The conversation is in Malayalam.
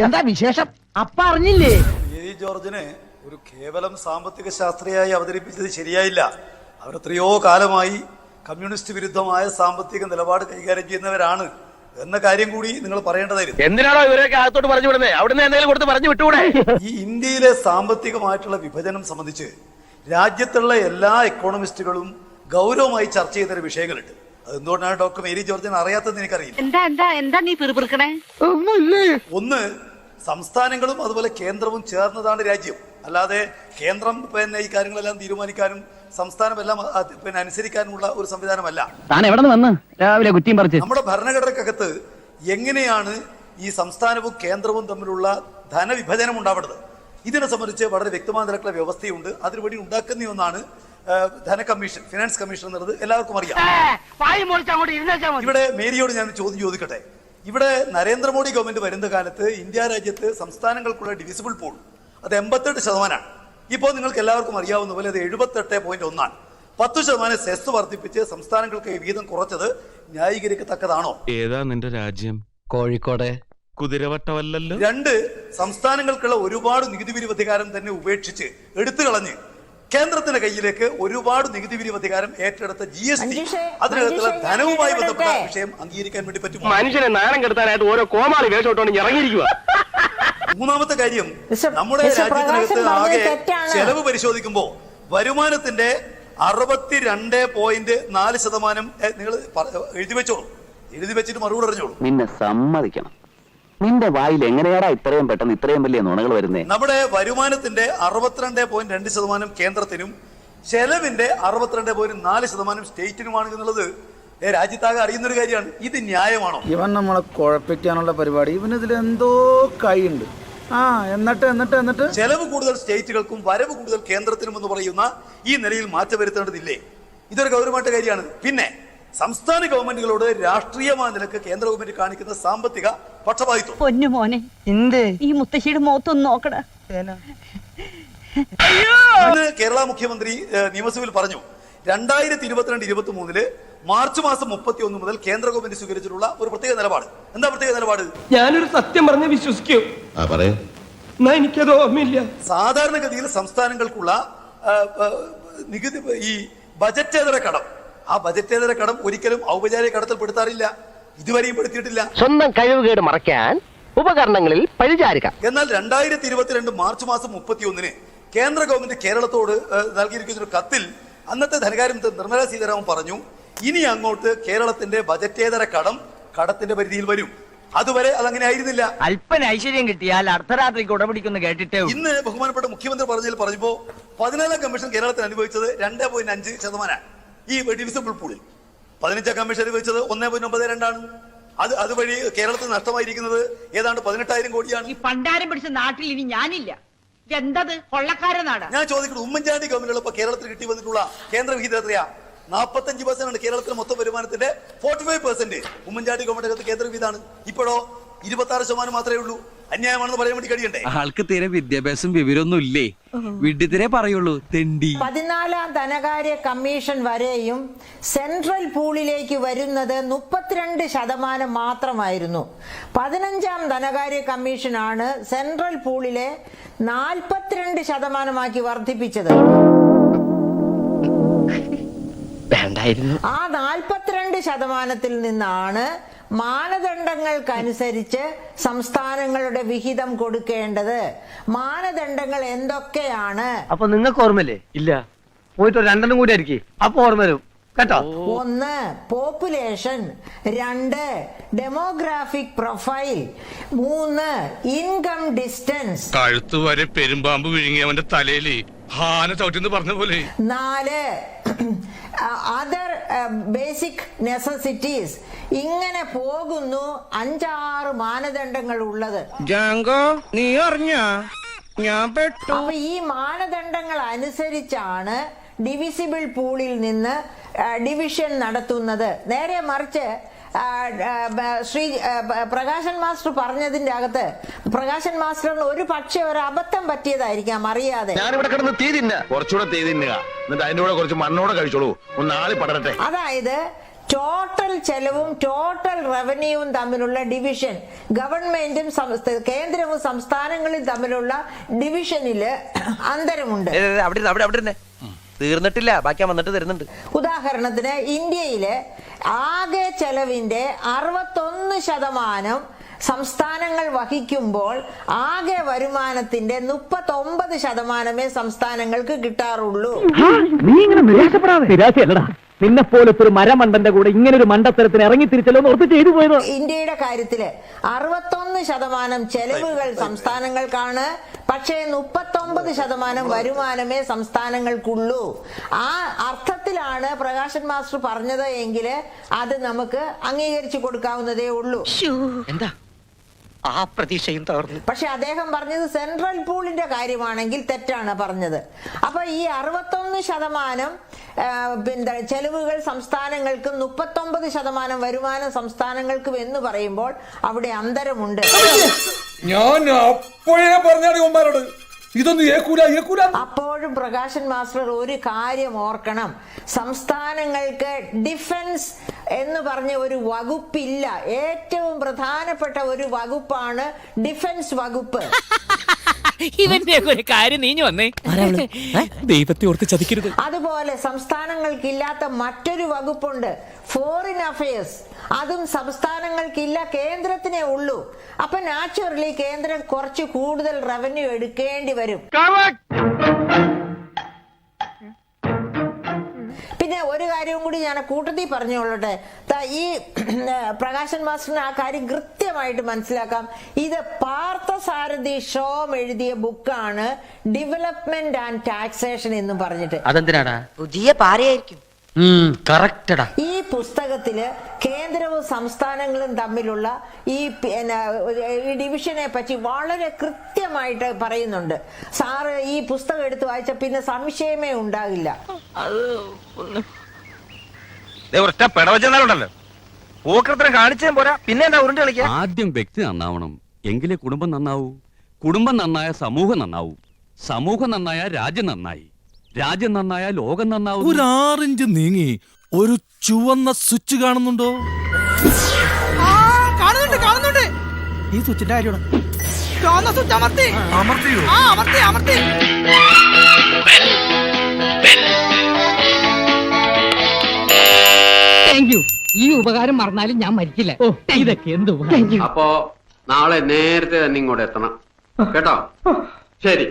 എന്താ വിശേഷം? അപ്പ അറിഞ്ഞില്ലേ? ജോർജിനെ ഒരു കേവലം സാമ്പത്തിക ശാസ്ത്രിയായി അവതരിപ്പിച്ചത് ശരിയായില്ല. അവരെത്രയോ കാലമായി കമ്മ്യൂണിസ്റ്റ് വിരുദ്ധമായ സാമ്പത്തിക നിലപാട് കൈകാര്യം ചെയ്യുന്നവരാണ് എന്ന കാര്യം കൂടി നിങ്ങൾ പറയേണ്ടതായിരുന്നു. എന്തിനാണോ ഇവരൊക്കെ അകത്തോട്ട് പറഞ്ഞു വിടുന്നത്? അവിടുന്ന് എന്തെങ്കിലും കൊടുത്ത് പറഞ്ഞു വിട്ടുകൂടെ? ഈ ഇന്ത്യയിലെ സാമ്പത്തികമായിട്ടുള്ള വിഭജനം സംബന്ധിച്ച് രാജ്യത്തുള്ള എല്ലാ എക്കോണമിസ്റ്റുകളും ഗൗരവമായി ചർച്ച ചെയ്യുന്ന വിഷയങ്ങളുണ്ട്. അതെന്തുകൊണ്ടാണ് ഡോക്ടർ മേരി ജോർജിന് അറിയാത്തത് എനിക്കറിയില്ല. എന്താ നീ പിറുപിറുക്കണേ? ഒന്ന്, സംസ്ഥാനങ്ങളും അതുപോലെ കേന്ദ്രവും ചേർന്നതാണ് രാജ്യം. അല്ലാതെ കേന്ദ്രം ഈ കാര്യങ്ങളെല്ലാം തീരുമാനിക്കാനും സംസ്ഥാനം എല്ലാം അനുസരിക്കാനുമുള്ള ഒരു സംവിധാനമല്ല. താൻ എവിടെ നിന്ന് വന്ന് രാവിലെ കുറ്റിയും പറിച്ച്? നമ്മുടെ ഭരണഘടനക്കകത്ത് എങ്ങനെയാണ് ഈ സംസ്ഥാനവും കേന്ദ്രവും തമ്മിലുള്ള ധനവിഭജനം ഉണ്ടാവുന്നത്, ഇതിനെ സംബന്ധിച്ച് വളരെ വ്യക്തമായ നിലക്കുള്ള വ്യവസ്ഥയുണ്ട്. അതിനുവേണ്ടി ഉണ്ടാക്കുന്ന ഒന്നാണ് ധന കമ്മീഷൻ, ഫിനാൻസ് കമ്മീഷൻ എന്നുള്ളത് എല്ലാവർക്കും അറിയാം. ഇവിടെ മേരിയോട് ഞാൻ ചോദ്യം ചോദിക്കട്ടെ. ഇവിടെ നരേന്ദ്രമോദി ഗവൺമെന്റ് വരുന്ന കാലത്ത് ഇന്ത്യ രാജ്യത്ത് സംസ്ഥാനങ്ങൾക്കുള്ള ഡിവിസിബിൾ പൂൾ അത് 88%. ഇപ്പോൾ നിങ്ങൾക്ക് എല്ലാവർക്കും അറിയാവുന്ന പോലെ അത് 78.1. 10% സെസ് വർദ്ധിപ്പിച്ച് സംസ്ഥാനങ്ങൾക്ക് വീതം കുറച്ചത് ന്യായീകരിക്കത്തക്കതാണോ? ഏതാ നിന്റെ രാജ്യം? കോഴിക്കോട്. കുതിരവട്ടമല്ലല്ലോ. 2, സംസ്ഥാനങ്ങൾക്കുള്ള ഒരുപാട് നികുതി പിരിവ് അധികാരം തന്നെ ഉപേക്ഷിച്ച് എടുത്തു കളഞ്ഞ് കേന്ദ്രത്തിന്റെ കയ്യിലേക്ക് ഒരുപാട് നികുതി പിരിവ് അധികാരം ഏറ്റെടുത്ത GST, അതിനകത്തുള്ള ധനവുമായി ബന്ധപ്പെട്ട വിഷയം അംഗീകരിക്കാൻ വേണ്ടി പറ്റുമോ? മനുഷ്യനെ നാണം കെടുത്താനായിട്ട് ഓരോ കോമാളി വേഷോട്ടോണ്ട് ഇറങ്ങിയിരിക്കുക. മൂന്നാമത്തെ കാര്യം, നമ്മുടെ രാജ്യത്തിനകത്ത് ആകെ ചെലവ് പരിശോധിക്കുമ്പോൾ വരുമാനത്തിന്റെ 62.4% നിങ്ങൾ എഴുതി വെച്ചോളൂ. എഴുതി വെച്ചിട്ട് മറുപടി അറിഞ്ഞോളൂ. നിന്നെ സമ്മതിക്കണം, നിന്റെ വായിൽ എങ്ങനെയാടാ ഇത്രയും പെട്ടെന്ന് ഇത്രയും വലിയ നുണകൾ വരുന്നേ? നമ്മുടെ വരുമാനത്തിന്റെ 62.2% കേന്ദ്രത്തിനും ചെലവിന്റെ 62.4% സ്റ്റേറ്റിനുമാണ് എന്നുള്ളത് രാജ്യത്താകെ അറിയുന്നൊരു കാര്യമാണ്. ഇത് ന്യായമാണോ? ഇവൻ നമ്മളെ കുഴപ്പിക്കാനുള്ള പരിപാടി, ഇവനിതിൽ എന്തോ കൈയുണ്ട്. എന്നിട്ട് ചെലവ് കൂടുതൽ സ്റ്റേറ്റുകൾക്കും വരവ് കൂടുതൽ കേന്ദ്രത്തിനും എന്ന് പറയുന്ന ഈ നിലയിൽ മാറ്റം വരുത്തേണ്ടതില്ലേ? ഇതൊരു ഗൗരവമായിട്ട് കാര്യമാണ്. പിന്നെ സംസ്ഥാന ഗവൺമെന്റുകളോട് രാഷ്ട്രീയമായ നിലക്ക് കേന്ദ്ര ഗവൺമെന്റ് കാണിക്കുന്ന സാമ്പത്തിക പക്ഷപാതിത്വം. പൊന്നു മോനെ, ഈ മുത്തശ്ശിയുടെ മുഖത്തൊന്ന് നോക്കട. ഇന്ന് കേരള മുഖ്യമന്ത്രി നിയമസഭയിൽ പറഞ്ഞു 2022-23 മാർച്ച് മാസം 31 മുതൽ കേന്ദ്ര ഗവൺമെന്റ് സ്വീകരിച്ചിട്ടുള്ള ഒരു പ്രത്യേക നിലപാട്. എന്താ പ്രത്യേക നിലപാട്? ഞാനൊരു സത്യം പറഞ്ഞ് വിശ്വസിക്കൂ. എനിക്കത് ഓർമ്മയില്ല. സാധാരണഗതിയിൽ സംസ്ഥാനങ്ങൾക്കുള്ള നികുതി, ഈ ബജറ്റേതര കടം, ആ ബജറ്റേതര കടം ഒരിക്കലും ഔപചാരിക കടത്തിൽ പെടുത്താറില്ല, ഇതുവരെയും പെടുത്തിയിട്ടില്ല. സ്വന്തം കഴിവുകേട് മറയ്ക്കാൻ ഉപകരണങ്ങളിൽ പരിചാരിക. എന്നാൽ 2022 മാർച്ച് മാസം 31 കേന്ദ്ര ഗവൺമെന്റ് കേരളത്തോട് നൽകിയിരിക്കുന്ന ഒരു കത്തിൽ അന്നത്തെ ധനകാര്യമന്ത്രി നിർമ്മല സീതാരാമൻ പറഞ്ഞു, ഇനി അങ്ങോട്ട് കേരളത്തിന്റെ ബജറ്റേതര കടം കടത്തിന്റെ പരിധിയിൽ വരും. അതുവരെ അതങ്ങനെ ആയിരുന്നില്ല. അല്പന ഐശ്വര്യം കിട്ടിയാൽ അർദ്ധരാത്രിക്ക് ഉടപിടിക്കുന്നു കേട്ടിട്ടേ. ഇന്ന് ബഹുമാനപ്പെട്ട മുഖ്യമന്ത്രി പറഞ്ഞപ്പോ 14 കമ്മീഷൻ കേരളത്തിന് അനുഭവിച്ചത് 2.5% ഈ ഡിവിസിബിൾ പൂളിൽ. 15 കമ്മീഷൻ അനുഭവിച്ചത് 1.92 അതുവഴി കേരളത്തിൽ നഷ്ടമായിരിക്കുന്നത് ഏതാണ്ട് 18,000 കോടിയാണ്. ഈ പണ്ടാരം പിടിച്ച നാട്ടിൽ ഇനി ഞാനില്ല. എന്തത് കൊള്ളക്കാര നാടാ? ഞാൻ ചോദിക്കുന്നത്, ഉമ്മൻചാണ്ടി ഗവൺമെന്റുകൾ ഇപ്പൊ കേരളത്തിൽ കിട്ടി വന്നിട്ടുള്ള കേന്ദ്ര വിഹിതം എത്രയാ? 45% കേരളത്തിലെ മൊത്തം വരുമാനത്തിന്റെ 45% ഉമ്മൻചാണ്ടി ഗവൺമെന്റ് കേന്ദ്ര വിഹിതമാണ്. ഇപ്പോഴോ 26% മാത്രമേ ഉള്ളൂ. അന്യായമാണെന്ന് പറയാൻ വേണ്ടി കഴിയണ്ടേ? ആൾക്ക് തീരെ വിദ്യാഭ്യാസം വിവരമൊന്നും ഇല്ലേ? വിഡ്ഢിത്തിരെ പറയുള്ളൂ, തെണ്ടി. 14ാം ധനകാര്യ കമ്മീഷൻ വരെയും സെൻട്രൽ പൂളിലേക്ക് വരുന്നത് 32% മാത്രമായിരുന്നു. 15ാം ധനകാര്യ കമ്മീഷനാണ് സെൻട്രൽ പൂളിലെ 42% വർദ്ധിപ്പിച്ചത്. ആ 42% നിന്നാണ് മാനദണ്ഡങ്ങൾക്കനുസരിച്ച് സംസ്ഥാനങ്ങളുടെ വിഹിതം കൊടുക്കേണ്ടത്. മാനദണ്ഡങ്ങൾ എന്തൊക്കെയാണ്? അപ്പൊ നിങ്ങൾക്ക് ഓർമ്മയില്ലേ? ഇല്ല, പോയിട്ട് 2 കൂടി ആയിരിക്കും, അപ്പൊ ഓർമ്മ വരും കേട്ടോ. 1 population, 2 demographic profile, 3 income distance, കഴുത്ത് വരെ പെരുമ്പാമ്പ് വിഴുങ്ങിയവന്റെ തലയില് ഹാന ചവിട്ടിന്ന് പറഞ്ഞ പോലെ, 4 അതർ ബേസിക് നെസസിറ്റീസ്. ഇങ്ങനെ പോകുന്നു 5-6 മാനദണ്ഡങ്ങൾ ഉള്ളത്. നീ അറിഞ്ഞ ഞാൻ പെട്ടു. അപ്പൊ ഈ മാനദണ്ഡങ്ങൾ അനുസരിച്ചാണ് ഡിവിസിബിൾ പൂളിൽ നിന്ന് ഡിവിഷൻ നടത്തുന്നത്. നേരെ മറിച്ച് ശ്രീ പ്രകാശൻ മാസ്റ്റർ പറഞ്ഞതിന്റെ അകത്ത് പ്രകാശൻ മാസ്റ്ററിന് ഒരു പക്ഷേ ഒരു അബദ്ധം പറ്റിയതായിരിക്കാം അറിയാതെ. ഞാനിവിടെ കിടന്ന് തീ തിന്ന കുറച്ചുകൂടെ തീ തിന്നുക, എന്നിട്ട് അതിന്റെ കൂടെ കുറച്ച് മണ്ണോടെ കഴിച്ചോളൂ, ഒന്ന് ആളി പടരട്ടെ. അതായത് ടോട്ടൽ ചെലവും ടോട്ടൽ റവന്യൂവും തമ്മിലുള്ള ഡിവിഷൻ, ഗവൺമെന്റും കേന്ദ്രവും സംസ്ഥാനങ്ങളും തമ്മിലുള്ള ഡിവിഷനില് അന്തരമുണ്ട്. തീർന്നിട്ടില്ല, ബാക്കി വന്നിട്ട് തരുന്നുണ്ട്. ഉദാഹരണത്തിന് ഇന്ത്യയിലെ ആകെ ചെലവിന്റെ 61% സംസ്ഥാനങ്ങൾ വഹിക്കുമ്പോൾ ആകെ വരുമാനത്തിന്റെ 39% സംസ്ഥാനങ്ങൾക്ക് കിട്ടാറുള്ളൂ. നീ ഇങ്ങനെ നിരാശപ്പെടാതെ. നിരാശയല്ലടാ, നിന്നെ പോലത്തെ ഒരു മരമണ്ടന്റെ കൂടെ ഇങ്ങനെ ഒരു മണ്ടത്തരത്തിന് ഇറങ്ങി തിരിച്ചല്ലോ ഓർത്ത് ചെയ്തു പോയത്. ഇന്ത്യയുടെ കാര്യത്തില് 61% ചെലവുകൾ സംസ്ഥാനങ്ങൾക്കാണ്, പക്ഷേ 39% വരുമാനമേ സംസ്ഥാനങ്ങൾക്കുള്ളൂ. ആ അർത്ഥത്തിലാണ് പ്രകാശൻ മാസ്റ്റർ പറഞ്ഞത് എങ്കിൽ അത് നമുക്ക് അംഗീകരിച്ചു കൊടുക്കാവുന്നതേ ഉള്ളൂ. എന്താ ആ പ്രതീക്ഷയും തകർന്നു. പക്ഷെ അദ്ദേഹം പറഞ്ഞത് സെൻട്രൽ പൂളിന്റെ കാര്യമാണെങ്കിൽ തെറ്റാണ് പറഞ്ഞത്. അപ്പൊ ഈ 61% ചെലവുകൾ സംസ്ഥാനങ്ങൾക്കും 39% വരുമാനം സംസ്ഥാനങ്ങൾക്കും എന്ന് പറയുമ്പോൾ അവിടെ അന്തരമുണ്ട്. ഞാൻ അപ്പോഴേ പറഞ്ഞോട് ഇതൊന്നും ഏക്കൂല. അപ്പോഴും പ്രകാശൻ മാസ്റ്റർ ഒരു കാര്യം ഓർക്കണം, സംസ്ഥാനങ്ങൾക്ക് ഡിഫൻസ് എന്ന് പറഞ്ഞ ഒരു വകുപ്പില്ല. ഏറ്റവും പ്രധാനപ്പെട്ട ഒരു വകുപ്പാണ് ഡിഫൻസ് വകുപ്പ്. ഇവന്റെ ഒരു കാര്യം നീഞ്ഞു വന്നേ, ദൈവത്തെ ഓർത്ത് ചതിക്കരുത്. അതുപോലെ സംസ്ഥാനങ്ങൾക്കില്ലാത്ത മറ്റൊരു വകുപ്പുണ്ട്, ഫോറിൻ അഫയേഴ്സ്. അതും സംസ്ഥാനങ്ങൾക്കില്ല, കേന്ദ്രത്തിനേ ഉള്ളൂ. അപ്പൊ നാച്ചുറലി കേന്ദ്രം കുറച്ച് കൂടുതൽ റവന്യൂ എടുക്കേണ്ടി വരും. പിന്നെ ഒരു കാര്യവും കൂടി ഞാൻ കൂട്ടത്തിൽ പറഞ്ഞുകൊള്ളട്ടെ. ഈ പ്രകാശൻ മാസ്റ്ററിന് ആ കാര്യം കൃത്യമായിട്ട് മനസ്സിലാക്കാം. ഇത് പാർത്ഥസാരഥി ഷോം എഴുതിയ ബുക്കാണ് ഡെവലപ്മെന്റ് ആൻഡ് ടാക്സേഷൻ എന്ന് പറഞ്ഞിട്ട്. അതെന്തിനാടാ? പുതിയ പാരയായിരിക്കും. കറക്റ്റടാ. ഈ പുസ്തകത്തില് കേന്ദ്രവും സംസ്ഥാനങ്ങളും തമ്മിലുള്ള ഈ ഡിവിഷനെ പറ്റി വളരെ കൃത്യമായിട്ട് പറയുന്നുണ്ട്. സാറ് ഈ പുസ്തകം എടുത്തു വായിച്ച പിന്നെ സംശയമേ ഉണ്ടാകില്ല. ആദ്യം വ്യക്തി നന്നാവണം, എങ്കിലേ കുടുംബം നന്നാവൂ. കുടുംബം നന്നായ സമൂഹം നന്നാവൂ. സമൂഹം നന്നായ രാജ്യം നന്നായി. രാജ്യം നന്നായ ലോകം നന്നാവും. ഒരു 6 ഇഞ്ച് നീങ്ങി ഒരു ചുവന്ന സ്വിച്ച് കാണുന്നുണ്ടോ? കാണുന്നുണ്ട്. ഈ സ്വിച്ചിന്റെ കാര്യമാണ്. അമർത്തി. ഈ ഉപകാരം മറന്നാലും ഞാൻ മരിക്കില്ല. ഇതൊക്കെ എന്ത് ഉപകാരം. അപ്പോ നാളെ നേരത്തെ തന്നെ ഇങ്ങോട്ട് എത്തണം കേട്ടോ. ശരി.